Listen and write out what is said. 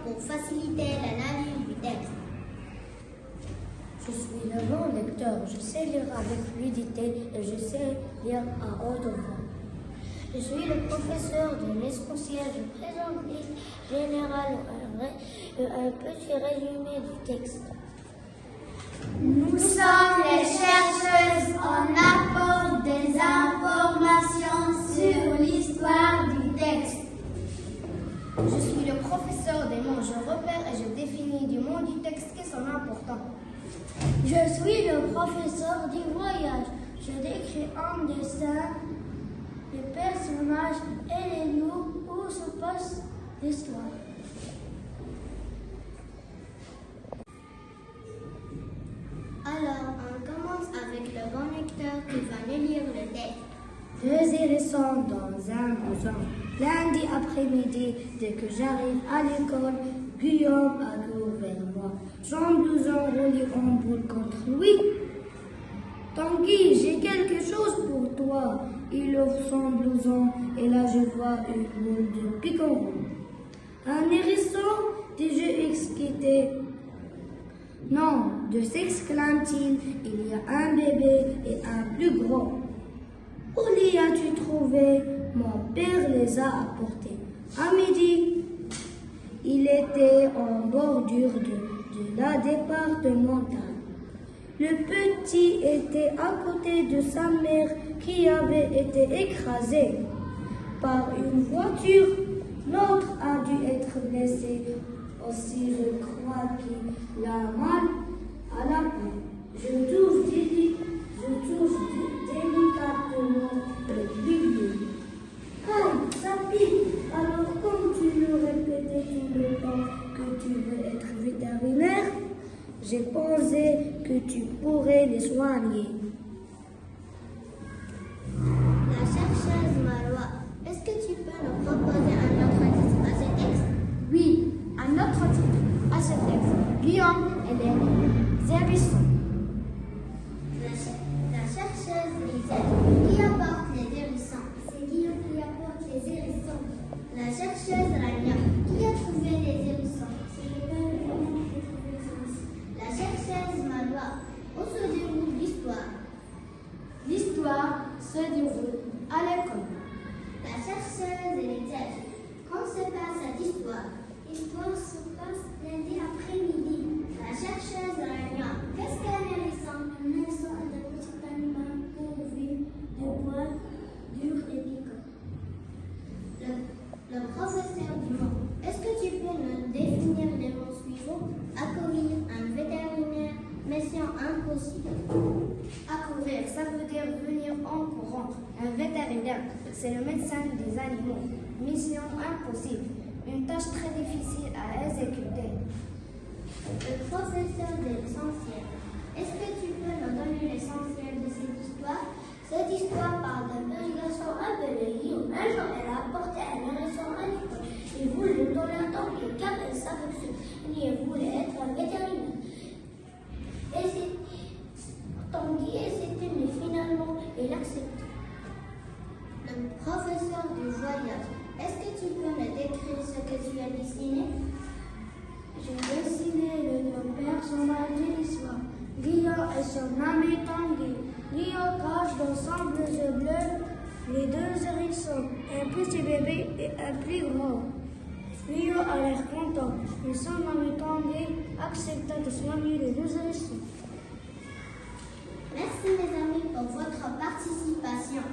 pour faciliter la lecture du texte. Je suis le bon lecteur, je sais lire avec fluidité et je sais lire à haute voix. Je suis le professeur de l'essentiel, je présente l'idée générale et un petit résumé du texte. Nous sommes les chercheuses, on apporte des informations sur l'histoire du texte. Je suis le professeur des mots, je repère et je définis du mot du texte qui sont importants. Je suis le professeur du voyage, je décris en dessin les personnages et les lieux où se passe l'histoire. Alors, on commence avec le bon lecteur qui va nous lire le texte. Deux hérissons dans un blouson. Lundi après-midi, dès que j'arrive à l'école, Guillaume accourt vers moi. Son blouson roulé en boule contre lui. Tanguy, j'ai quelque chose pour toi. Il ouvre son blouson et là je vois une boule de picoron. Un hérisson, dis-je excité. Non, de s'exclame-t-il, il y a un bébé et un plus gros. Où les as-tu trouvé? Mon père les a apportés. À midi, il était en bordure de la départementale. Le petit était à côté de sa mère qui avait été écrasée par une voiture. L'autre a dû être blessé aussi, je crois qu'il a mal à la peau. Je touche délicatement le milieu. Aïe, ça pique. Alors comme tu me répétais tout le temps que tu veux être vétérinaire, j'ai pensé que tu pourrais les soigner. La chercheuse Marois, est-ce que tu peux nous proposer un autre titre à ce texte? Oui, un autre titre à ce texte. Guillaume et les hérissons. La chercheuse Lisette, qui apporte les hérissons? C'est Guillaume qui apporte les hérissons. La chercheuse Rania, qui a trouvé les hérissons? C'est le père qui a trouvé les hérissons. La chercheuse Marois, où se déroule l'histoire? L'histoire se déroule à l'école. La chercheuse Lisette, quand se passe cette histoire? L'histoire se passe lundi après-midi. La chercheuse Rania, qu'est-ce qu'un hérisson? Un hérisson est un petit animal pourvu de poils durs et piquants. Le professeur Dumont, est-ce que tu peux nous définir les mots suivants? Accourir, un vétérinaire, mission impossible. Accourir, ça veut dire venir en courant. Un vétérinaire, c'est le médecin des animaux. Mission impossible, une tâche très difficile à exécuter. Le professeur de l'essentiel, est-ce que tu peux nous donner l'essentiel de cette histoire? Cette histoire parle d'un petit garçon appelé Guillaume. Un jour, elle a apporté un hérisson à l'école. Il voulait le donner un temps car elle savait que il voulait être un vétérinaire. Et c'est Tanguy hésité, mais finalement, il accepte. Le professeur du voyage, est-ce que tu peux me décrire ce que tu as dessiné? J'ai dessiné le personnage de l'histoire. Guillaume et son ami Tanguy. Guillaume cache dans son blouson bleu les deux hérissons, un petit bébé et un plus grand. Guillaume a l'air content, et son ami Tanguy accepta de soigner les deux hérissons. Merci mes amis pour votre participation.